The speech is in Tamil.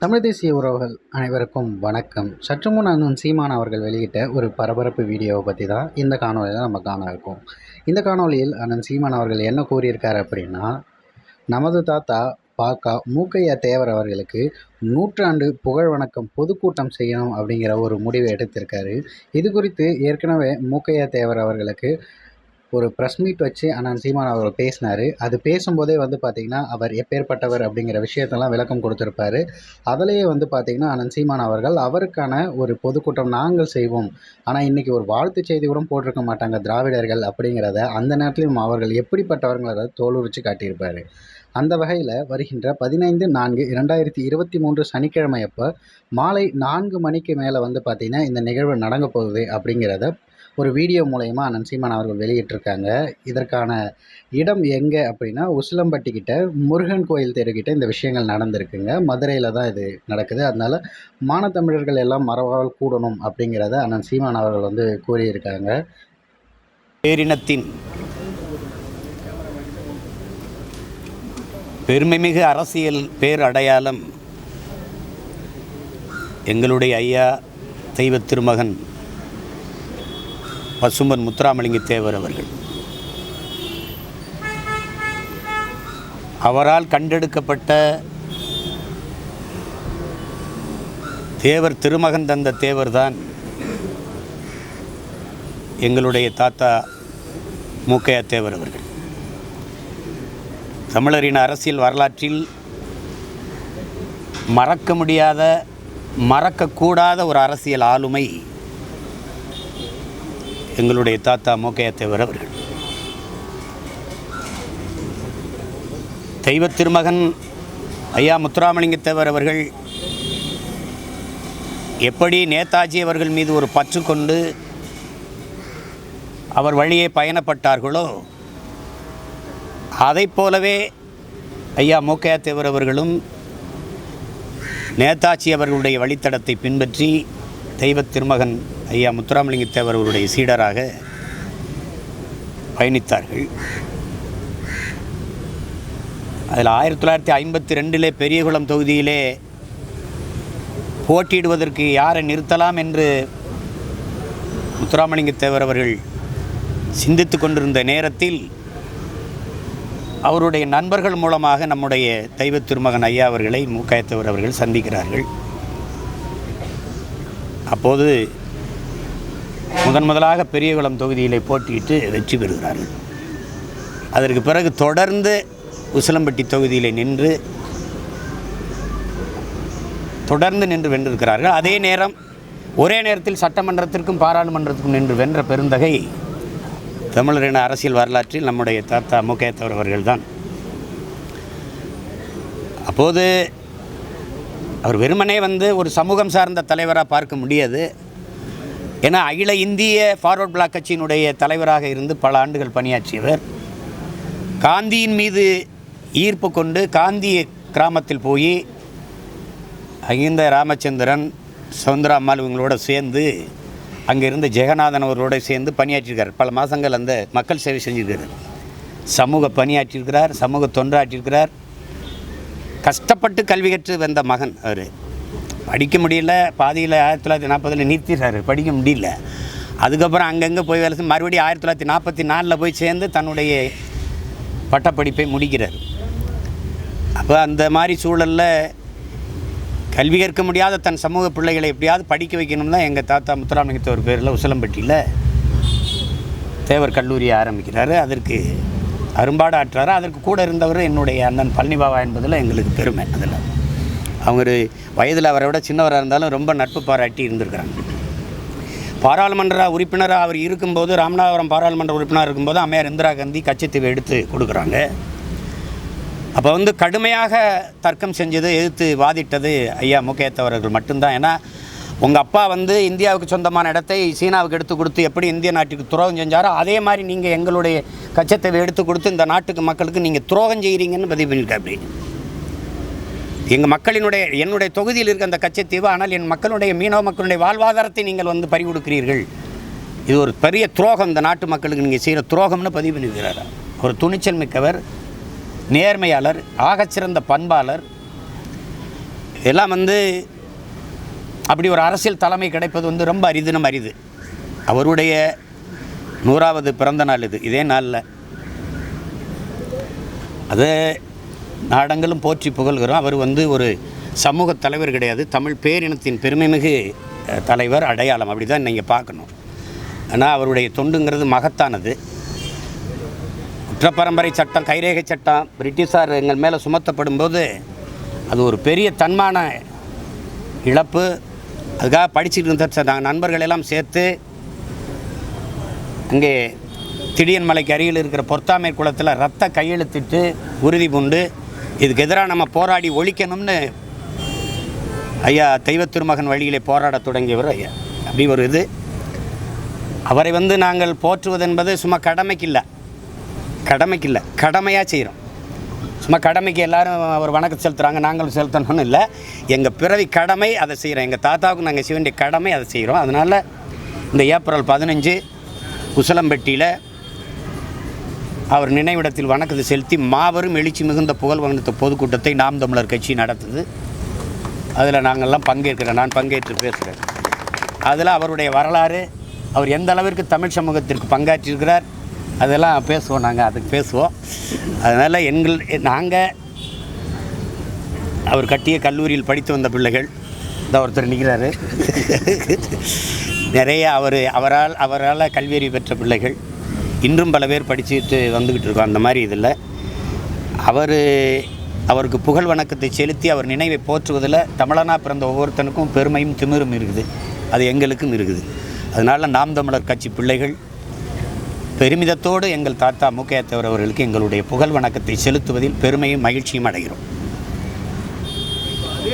தமிழ் தேசிய உறவுகள் அனைவருக்கும் வணக்கம். சற்று முன் அண்ணன் சீமான் அவர்கள் வெளியிட்ட ஒரு பரபரப்பு வீடியோவை பற்றி தான் இந்த காணொலியில் நம்ம காண இருக்கோம். இந்த காணொலியில் அண்ணன் சீமான் அவர்கள் என்ன கூறியிருக்கார் அப்படின்னா, நமது தாத்தா பாக்கா மூக்கையா தேவர் அவர்களுக்கு 100 புகழ் வணக்கம் பொதுக்கூட்டம் செய்யணும் அப்படிங்கிற ஒரு முடிவை எடுத்திருக்காரு. இது குறித்து ஏற்கனவே மூக்கையா தேவர் அவர்களுக்கு ஒரு ப்ரெஸ் மீட் வச்சு அண்ணன் சீமான் அவர்கள் பேசினார். அது பேசும்போதே பார்த்திங்கன்னா, அவர் எப்பேற்பட்டவர் அப்படிங்கிற விஷயத்தெல்லாம் விளக்கம் கொடுத்துருப்பார். அதிலேயே பார்த்திங்கன்னா, அண்ணன் சீமான் அவர்கள் அவருக்கான ஒரு பொதுக்கூட்டம் நாங்கள் செய்வோம், ஆனால் இன்றைக்கி ஒரு வாழ்த்து செய்தி கூட போட்டிருக்க மாட்டாங்க திராவிடர்கள் அப்படிங்கிறத அந்த நேரத்திலையும் அவர்கள் எப்படிப்பட்டவர்களதை தோலுரித்து காட்டியிருப்பார். அந்த வகையில் வருகின்ற 15/4/2023 சனிக்கிழமை அப்போ மாலை 4 மணிக்கு மேலே பார்த்திங்கன்னா இந்த நிகழ்வு நடங்க போகுது அப்படிங்கிறத ஒரு வீடியோ மூலயமா அண்ணன் சீமான் அவர்கள் வெளியிட்டிருக்காங்க. இதற்கான இடம் எங்கே அப்படின்னா, உசிலம்பட்டி கிட்ட முருகன் கோயில் தெருக்கிட்ட இந்த விஷயங்கள் நடந்திருக்குங்க. மதுரையில் தான் இது நடக்குது. அதனால் மானத்தமிழர்கள் எல்லாம் மறவாமல் கூடணும் அப்படிங்கிறத அண்ணன் சீமான் அவர்கள் கூறியிருக்காங்க. பேரினத்தின் பெருமைமிகு அரசியல் பேரடையாளம் எங்களுடைய ஐயா தெய்வ திருமகன் பசும்பன் முத்துராமலிங்க தேவர் அவர்கள். அவரால் கண்டெடுக்கப்பட்ட தேவர் திருமகன் தந்த தேவர்தான் எங்களுடைய தாத்தா மூக்கையா தேவர் அவர்கள். தமிழரின் அரசியல் வரலாற்றில் மறக்க முடியாத, மறக்கக்கூடாத ஒரு அரசியல் ஆளுமை எங்களுடைய தாத்தா மூக்கையா தேவர் அவர்கள். தெய்வ திருமகன் ஐயா முத்துராமலிங்க தேவர் அவர்கள் எப்படி நேதாஜி அவர்கள் மீது ஒரு பற்று கொண்டு அவர் வழியே பயணப்பட்டார்களோ, அதை போலவே ஐயா மூக்கையா தேவர் அவர்களும் நேதாஜி அவர்களுடைய வழித்தடத்தை பின்பற்றி தெய்வ திருமகன் ஐயா முத்துராமலிங்க தேவர் அவருடைய சீடராக பயணித்தார்கள். அதில் 1952 பெரியகுளம் தொகுதியிலே போட்டியிடுவதற்கு யாரை நிறுத்தலாம் என்று முத்துராமலிங்க தேவர் அவர்கள் சிந்தித்து கொண்டிருந்த நேரத்தில் அவருடைய நண்பர்கள் மூலமாக நம்முடைய தெய்வ திருமகன் ஐயா அவர்களை மூக்கையா தேவர் அவர்கள் சந்திக்கிறார்கள். அப்போது முதலாக பெரியகுளம் தொகுதியிலே போட்டியிட்டு வெற்றி பெறுகிறார்கள். அதற்கு பிறகு தொடர்ந்து உசிலம்பட்டி தொகுதியிலே நின்று வென்றிருக்கிறார்கள். அதே நேரம் ஒரே நேரத்தில் சட்டமன்றத்திற்கும் பாராளுமன்றத்திற்கும் நின்று வென்ற பெருந்தகை தமிழரின் அரசியல் வரலாற்றில் நம்முடைய தாத்தா மூக்கையா தேவர் அவர்கள்தான். அப்போது அவர் வெறுமனே ஒரு சமூகம் சார்ந்த தலைவராக பார்க்க முடியாது. ஏன்னா அகில இந்திய ஃபார்வர்ட் பிளாக் கட்சியினுடைய தலைவராக இருந்து பல ஆண்டுகள் பணியாற்றியவர். காந்தியின் மீது ஈர்ப்பு கொண்டு காந்திய கிராமத்தில் போய் அகிந்த ராமச்சந்திரன், சவுந்தரம்மாள் இவங்களோட சேர்ந்து அங்கே இருந்த ஜெகநாதன் அவர்களோடு சேர்ந்து பணியாற்றியிருக்கார். பல மாதங்கள் அந்த மக்கள் சேவை செஞ்சுருக்கிறார். சமூக பணியாற்றியிருக்கிறார், சமூக தொண்டாற்றியிருக்கிறார். கஷ்டப்பட்டு கல்வி கற்று வந்த மகன் அவர். படிக்க முடியல, பாதியில் 1940 நிறுத்திடுறாரு, படிக்க முடியல. அதுக்கப்புறம் அங்கங்கே போய் வேலை செஞ்சு மறுபடியும் 1944 போய் சேர்ந்து தன்னுடைய பட்டப்படிப்பை முடிக்கிறார். அப்போ அந்த மாதிரி சூழலில் கல்வி கற்க முடியாத தன் சமூக பிள்ளைகளை எப்படியாவது படிக்க வைக்கணும் தான் எங்கள் தாத்தா முத்துராமலிங்க தேவர் பேரில் உசிலம்பட்டியில் தேவர் கல்லூரியை ஆரம்பிக்கிறாரு. அதற்கு அரும்பாடு ஆற்றாரு. அதற்கு கூட இருந்தவர் என்னுடைய அண்ணன் பழனிபாபா என்பதில் எங்களுக்கு பெருமை. அதில் அவங்க ஒரு வயதில் அவரை விட சின்னவராக இருந்தாலும் ரொம்ப நட்பு பாராட்டி இருந்திருக்கிறாங்க. பாராளுமன்ற உறுப்பினராக அவர் இருக்கும்போது, ராமநாதபுரம் பாராளுமன்ற உறுப்பினராக இருக்கும்போது அம்மையார் இந்திரா காந்தி கச்சத்தீவை எடுத்து கொடுக்குறாங்க. அப்போ கடுமையாக தர்க்கம் செஞ்சது, எதிர்த்து வாதிட்டது ஐயா மூக்கையா தேவர் அவர்கள் மட்டும்தான். ஏன்னா உங்கள் அப்பா இந்தியாவுக்கு சொந்தமான இடத்தை சீனாவுக்கு எடுத்து கொடுத்து எப்படி இந்திய நாட்டுக்கு துரோகம் செஞ்சாரோ அதே மாதிரி நீங்கள் எங்களுடைய கச்சத்தீவை எடுத்து கொடுத்து இந்த நாட்டுக்கு மக்களுக்கு நீங்கள் துரோகம் செய்கிறீங்கன்னு பதிவு பண்ணியிருக்கா. அப்படி எங்கள் என்னுடைய தொகுதியில் இருக்க அந்த கச்சத்தீவு, ஆனால் என் மக்களுடைய மீனவ மக்களுடைய வாழ்வாதாரத்தை நீங்கள் பறி கொடுக்கிறீர்கள். இது ஒரு பெரிய துரோகம், இந்த நாட்டு மக்களுக்கு நீங்கள் செய்கிற துரோகம்னு பதிவு பண்ணியிருக்கிறார். ஒரு துணிச்சல் மிக்கவர், நேர்மையாளர், ஆகச்சிறந்த பண்பாளர். இதெல்லாம் வந்து அப்படி ஒரு அரசியல் தலைமை கிடைப்பது வந்து ரொம்ப அரிதினம் அரிது. அவருடைய 100வது பிறந்த நாள் இதே நாளில் அதை நாடங்களும் போற்றி புகழ்கிறோம். அவர் வந்து ஒரு சமூக தலைவர் கிடையாது, தமிழ் பேரினத்தின் பெருமைமிகு தலைவர், அடையாளம். அப்படி தான் நீங்கள் பார்க்கணும். ஆனால் அவருடைய தொண்டுங்கிறது மகத்தானது. குற்றப்பரம்பரை சட்டம், கைரேகை சட்டம் பிரிட்டிஷார் எங்கள் மேலே சுமத்தப்படும் போது அது ஒரு பெரிய தன்மான இழப்பு. அதுக்காக படிச்சுட்டு இருந்த நாங்கள் நண்பர்கள் எல்லாம் சேர்த்து அங்கே திடியன் மலைக்கு அருகில் இருக்கிற பொற்தாமை குளத்தில் ரத்த கையெழுத்திட்டு உறுதி பூண்டு இதுக்கு எதிராக நம்ம போராடி ஒழிக்கணும்னு ஐயா தெய்வ திருமகன் வழியிலே போராட தொடங்கியவர் ஐயா. அப்படி ஒரு இது. அவரை வந்து நாங்கள் போற்றுவது என்பது சும்மா கடமைக்கில்லை, கடமையாக செய்கிறோம். சும்மா கடமைக்கு எல்லோரும் அவர் வணக்கம் செலுத்துகிறாங்க, நாங்களும் செலுத்தணும்னு இல்லை. எங்கள் பிறவி கடமை அதை செய்கிறோம். எங்கள் தாத்தாவுக்கு நாங்கள் செய்ய வேண்டிய கடமை அதை செய்கிறோம். அதனால் இந்த ஏப்ரல் 15 குசலம்பட்டியில் அவர் நினைவிடத்தில் வணக்கத்தை செலுத்தி மாபெரும் எழுச்சி மிகுந்த புகழ் வகுத்த பொதுக்கூட்டத்தை நாம் தமிழர் கட்சி நடத்துது. அதில் நாங்கள்லாம் பங்கேற்கிறேன், நான் பங்கேற்று பேசுகிறேன். அதில் அவருடைய வரலாறு, அவர் எந்த அளவிற்கு தமிழ் சமூகத்திற்கு பங்காற்றியிருக்கிறார் அதெல்லாம் பேசுவோம். நாங்கள் அதுக்கு பேசுவோம். அதனால் நாங்கள் அவர் கட்டிய கல்லூரியில் படித்து வந்த பிள்ளைகள் இந்த ஒருத்தர் நிற்கிறாரு. நிறைய அவரால் கல்வியறிவு பெற்ற பிள்ளைகள் இன்றும் பல பேர் படிச்சுட்டு வந்துக்கிட்டு இருக்கோம். அந்த மாதிரி இதில் அவருக்கு புகழ் வணக்கத்தை செலுத்தி அவர் நினைவை போற்றுவதில் தமிழனாக பிறந்த ஒவ்வொருத்தனுக்கும் பெருமையும் திமிரும் இருக்குது. அது எங்களுக்கும் இருக்குது. அதனால் நாம் தமிழர் கட்சி பிள்ளைகள் பெருமிதத்தோடு எங்கள் தாத்தா மு.க.தேவர் அவர்களுக்கு எங்களுடைய புகழ் வணக்கத்தை செலுத்துவதில் பெருமையும் மகிழ்ச்சியும் அடைகிறோம்.